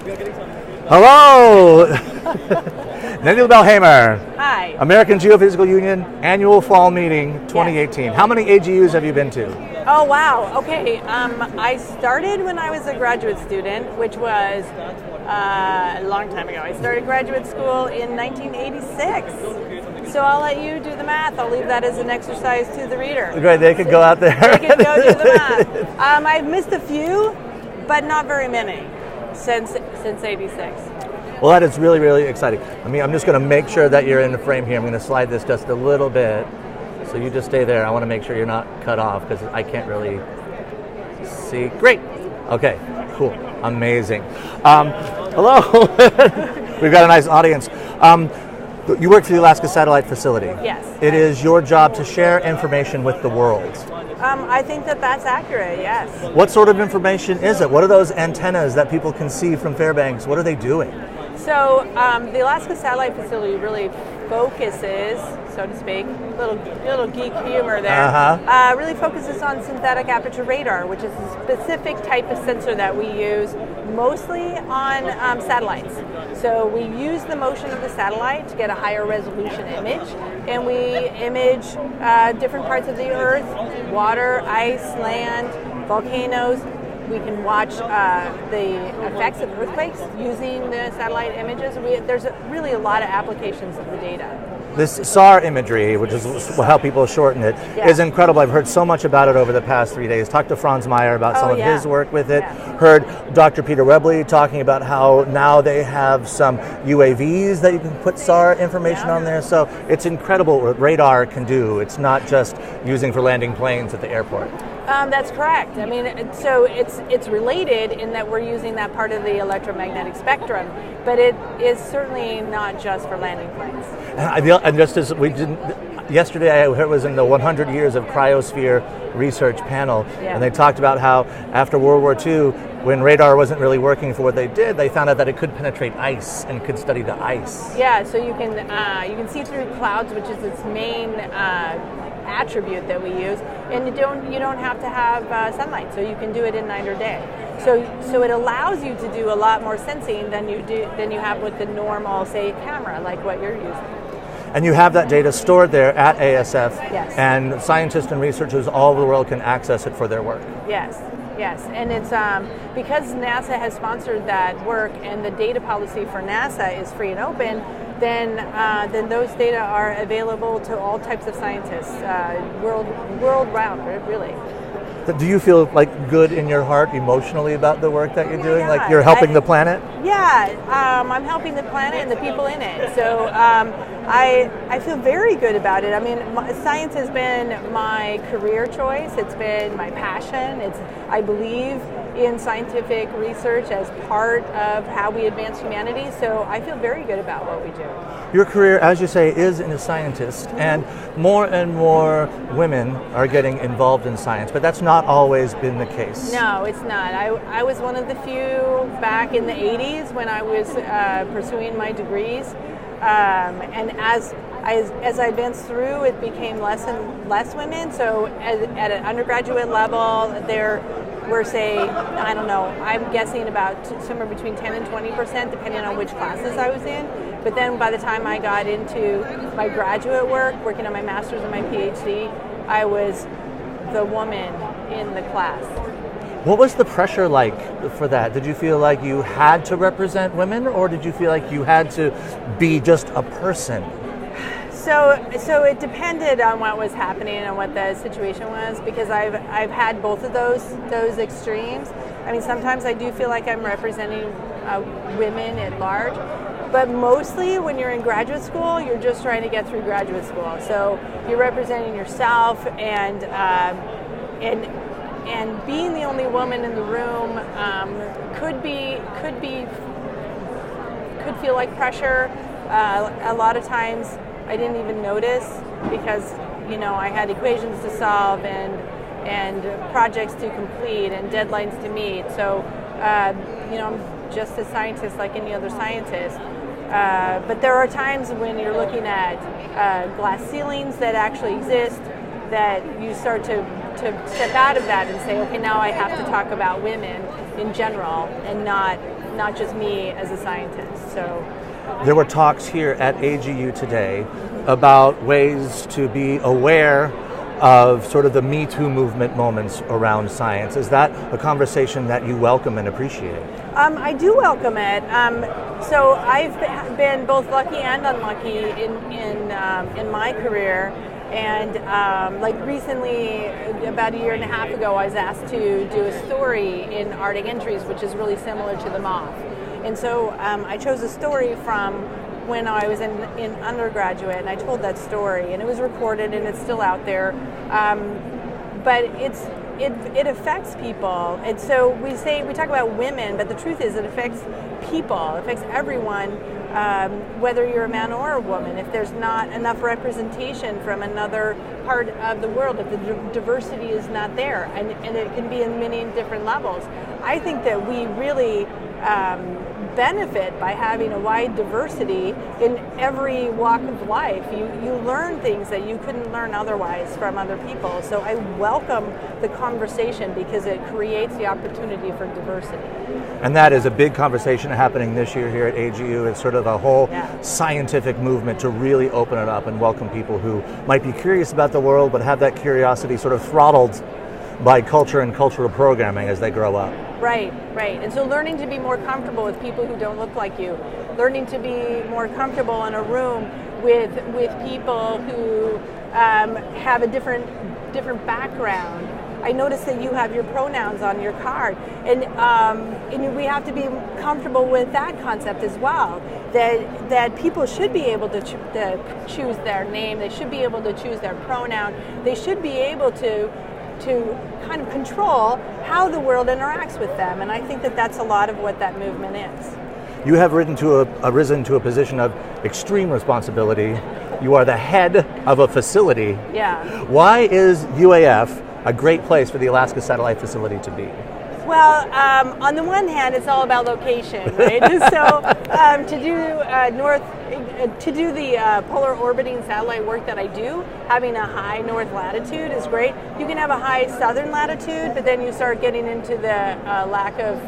Hello! Nettie Belle-Hamer. Hi. American Geophysical Union Annual Fall Meeting 2018. Yes. How many AGUs have you been to? Oh, wow. Okay. I started when I was a graduate student, which was a long time ago. I started graduate school in 1986. So I'll let you do the math. I'll leave that as an exercise to the reader. Great. They could go out there. They could go do the math. I've missed a few, but not very many since 86. Well, that is really, really exciting. I'm just going to make sure that you're in the frame here. I'm going to slide this just a little bit. So you just stay there. I want to make sure you're not cut off because I can't really see. Great. Okay, cool. Amazing. Hello. We've got a nice audience. You work for the Alaska Satellite Facility. Yes. It is your job to share information with the world. I think that's accurate, yes. What sort of information is it? What are those antennas that people can see from Fairbanks? What are they doing? So the Alaska Satellite Facility really focuses, so to speak, little geek humor there, really focuses on synthetic aperture radar, which is a specific type of sensor that we use mostly on satellites. So we use the motion of the satellite to get a higher resolution image, and we image different parts of the Earth, water, ice, land, volcanoes. We can watch the effects of earthquakes using the satellite images. There's really a lot of applications of the data. This SAR imagery, which is how people shorten it, is incredible. I've heard so much about it over the past 3 days. Talked to Franz Meyer about some of his work with it. Heard Dr. Peter Webley talking about how now they have some UAVs that you can put SAR information on there. So it's incredible what radar can do. It's not just using for landing planes at the airport. That's correct. I mean, so it's related in that we're using that part of the electromagnetic spectrum, but it is certainly not just for landing planes. And just as we didn't, yesterday I was in the 100 Years of Cryosphere Research panel, and they talked about how after World War II, when radar wasn't really working for what they did, they found out that it could penetrate ice and could study the ice. Yeah, so you can see through clouds, which is its main attribute that we use, and you don't have to have sunlight, so you can do it in night or day. So it allows you to do a lot more sensing than you have with the normal, say, camera, like what you're using. And you have that data stored there at ASF, and scientists and researchers all over the world can access it for their work. Yes, and it's because NASA has sponsored that work, and the data policy for NASA is free and open. Then those data are available to all types of scientists, world round, really. Do you feel like good in your heart emotionally about the work that you're doing? Yeah, like you're helping the planet? Yeah, I'm helping the planet and the people in it. So I feel very good about it. I mean, science has been my career choice. It's been my passion. I believe in scientific research as part of how we advance humanity. So I feel very good about what we do. Your career, as you say, is in a scientist, and more women are getting involved in science, but that's not always been the case. No, it's not. I was one of the few back in the 80s when I was pursuing my degrees, and as I advanced through, it became less and less women. So at an undergraduate level, there were, say, I don't know, I'm guessing about somewhere between 10 and 20%, depending on which classes I was in. But then by the time I got into my graduate work, working on my master's and my PhD, I was the woman in the class. What was the pressure like for that? Did you feel like you had to represent women, or did you feel like you had to be just a person? So it depended on what was happening and what the situation was, because I've had both of those extremes. I mean, sometimes I do feel like I'm representing women at large, but mostly when you're in graduate school, you're just trying to get through graduate school. So you're representing yourself, and being the only woman in the room could feel like pressure. A lot of times I didn't even notice because, I had equations to solve and projects to complete and deadlines to meet. So, I'm just a scientist like any other scientist. But there are times when you're looking at glass ceilings that actually exist, that you start to step out of that and say, okay, now I have to talk about women in general and not not just me as a scientist. So there were talks here at AGU today about ways to be aware of sort of the Me Too movement moments around science. Is that a conversation that you welcome and appreciate? I do welcome it. So I've been both lucky and unlucky in my career. And like recently, about a year and a half ago, I was asked to do a story in Arctic Entries, which is really similar to the moth. And so I chose a story from when I was in undergraduate, and I told that story, and it was recorded, and it's still out there. But it affects people, and so we talk about women, but the truth is it affects people. It affects everyone, whether you're a man or a woman. If there's not enough representation from another part of the world, if the diversity is not there, and it can be in many different levels. I think that we really benefit by having a wide diversity in every walk of life. You learn things that you couldn't learn otherwise from other people. So I welcome the conversation because it creates the opportunity for diversity. And that is a big conversation happening this year here at AGU. It's sort of a whole scientific movement to really open it up and welcome people who might be curious about the world but have that curiosity sort of throttled by culture and cultural programming as they grow up. Right. And so learning to be more comfortable with people who don't look like you, learning to be more comfortable in a room with people who have a different background. I noticed that you have your pronouns on your card, and we have to be comfortable with that concept as well. That people should be able to choose their name. They should be able to choose their pronoun. They should be able to kind of control how the world interacts with them, and I think that that's a lot of what that movement is. You have risen to a position of extreme responsibility. You are the head of a facility. Yeah. Why is UAF a great place for the Alaska Satellite Facility to be? Well, on the one hand, it's all about location, right? So to do the polar orbiting satellite work that I do, having a high north latitude is great. You can have a high southern latitude, but then you start getting into the lack of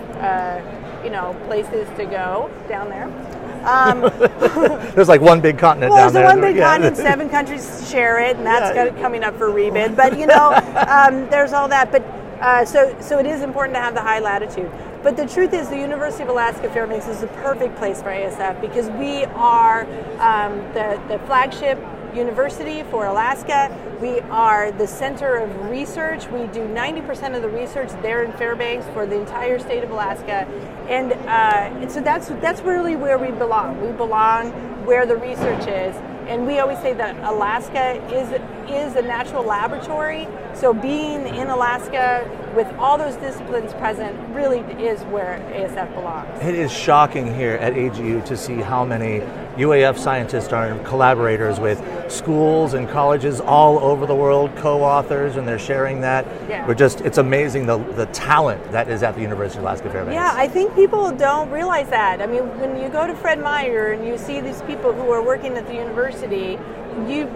places to go down there. There's like one big continent down there. There's one big continent, 7 countries share it, and that's coming up for rebid. But there's all that. But so it is important to have the high latitude. But the truth is, the University of Alaska Fairbanks is the perfect place for ASF because we are the flagship university for Alaska. We are the center of research. We do 90% of the research there in Fairbanks for the entire state of Alaska. And so that's really where we belong. We belong where the research is. And we always say that Alaska is a natural laboratory. So being in Alaska with all those disciplines present really is where ASF belongs. It is shocking here at AGU to see how many UAF scientists are collaborators with schools and colleges all over the world, co-authors, and they're sharing that. Yeah. It's amazing the talent that is at the University of Alaska Fairbanks. Yeah, I think people don't realize that. I mean, when you go to Fred Meyer and you see these people who are working at the university,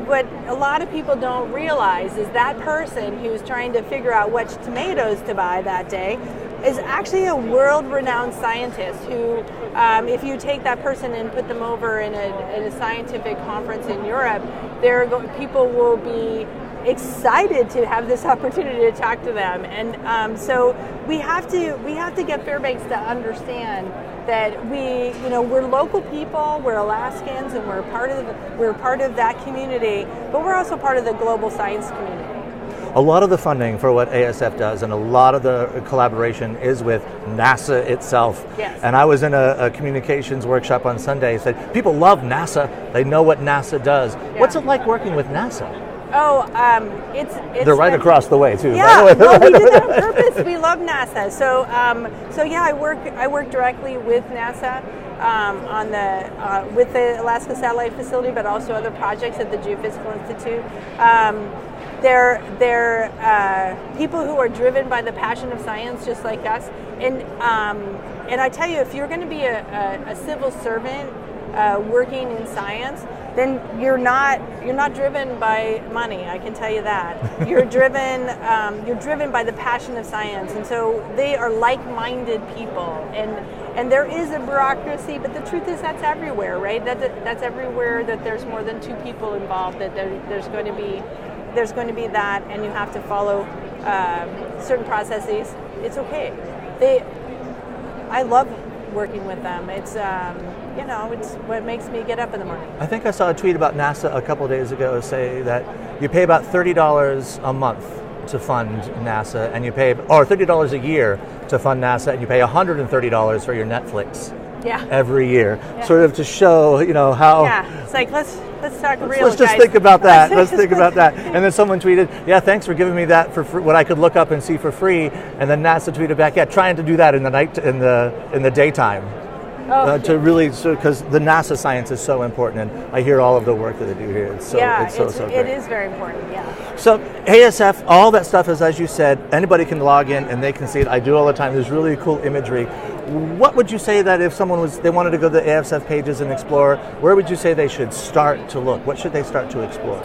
what a lot of people don't realize is that person who's trying to figure out which tomatoes to buy that day is actually a world-renowned scientist who, if you take that person and put them over in a scientific conference in Europe, people will be excited to have this opportunity to talk to them. And so we have to get Fairbanks to understand that we're local people, we're Alaskans, and we're part of that community, but we're also part of the global science community. A lot of the funding for what ASF does and a lot of the collaboration is with NASA itself. Yes. And I was in a communications workshop on Sunday. Said people love NASA. They know what NASA does. Yeah. What's it like working with NASA? Oh, it's they're right across the way too. Yeah, no, we did that on purpose. We love NASA. So I work directly with NASA with the Alaska Satellite Facility, but also other projects at the Geophysical Institute. They're people who are driven by the passion of science, just like us. And I tell you, if you're going to be a civil servant working in science, then you're not driven by money. I can tell you that. You're driven by the passion of science, and so they are like-minded people. And there is a bureaucracy, but the truth is that's everywhere, right? That's everywhere that there's more than 2 people involved, that there's going to be that, and you have to follow certain processes. It's okay. I love working with them. It's it's what makes me get up in the morning. I think I saw a tweet about NASA a couple of days ago say that you pay about $30 a month to fund NASA, and you pay, or $30 a year to fund NASA, and you pay $130 for your Netflix. Yeah. Every year, sort of to show, how. Yeah, it's like let's talk real. Let's just guys. think about that. Let's think about that. And then someone tweeted, "Yeah, thanks for giving me that for free, what I could look up and see for free." And then NASA tweeted back, "Yeah, trying to do that in the night, in the daytime." To really, because the NASA science is so important, and I hear all of the work that they do here. It's so great. It is very important, yeah. So ASF, all that stuff is, as you said, anybody can log in and they can see it. I do all the time. There's really cool imagery. What would you say that if someone they wanted to go to the ASF pages and explore, where would you say they should start to look? What should they start to explore?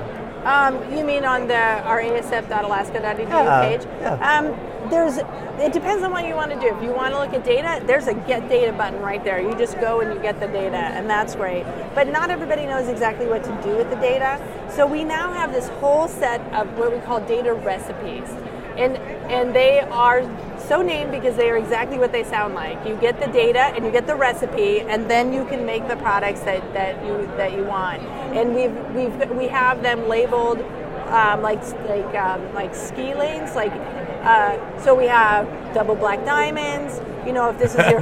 You mean on our asf.alaska.edu page? Yeah. It depends on what you want to do. If you want to look at data, there's a get data button right there. You just go and you get the data, and that's great. But not everybody knows exactly what to do with the data. So we now have this whole set of what we call data recipes. And they are so named because they are exactly what they sound like. You get the data and you get the recipe, and then you can make the products that you want. And we have them labeled like ski lanes, so we have double black diamonds. If this is your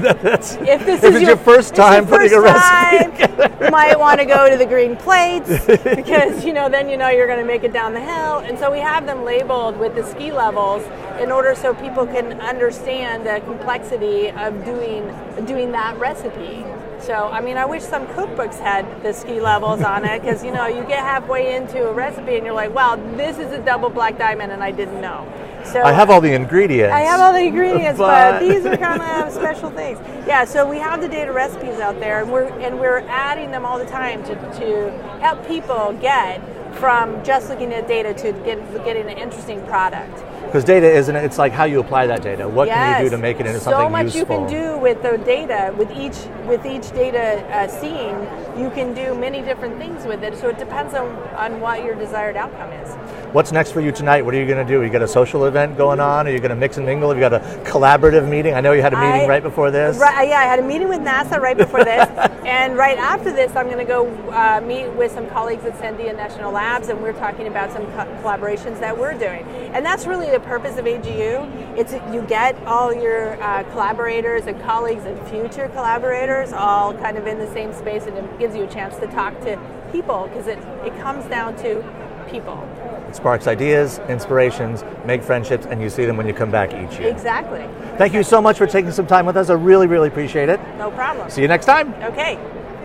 if this is your first time putting a recipe together, you might want to go to the green plates because then you're going to make it down the hill. And so we have them labeled with the ski levels in order so people can understand the complexity of doing that recipe. So, I wish some cookbooks had the ski levels on it because, you get halfway into a recipe and you're like, wow, this is a double black diamond and I didn't know. So I have all the ingredients. But these are kind of special things. Yeah, so we have the data recipes out there, and we're adding them all the time to help people get from just looking at data to getting an interesting product. Because data it's like how you apply that data. What can you do to make it into something useful? So much you can do with the data. With each data scene, you can do many different things with it. So it depends on what your desired outcome is. What's next for you tonight? What are you going to do? You got a social event going on? Are you going to mix and mingle? Have you got a collaborative meeting? I know you had a meeting right before this. Right, yeah, I had a meeting with NASA right before this. And right after this, I'm going to go meet with some colleagues at Sandia National Labs, and we're talking about some collaborations that we're doing. And that's really the purpose of AGU. It's you get all your collaborators and colleagues and future collaborators all kind of in the same space, and it gives you a chance to talk to people because it comes down to people. It sparks ideas, inspirations, make friendships, and you see them when you come back each year. Exactly. Thank you so much for taking some time with us. I really, really appreciate it. No problem. See you next time. Okay.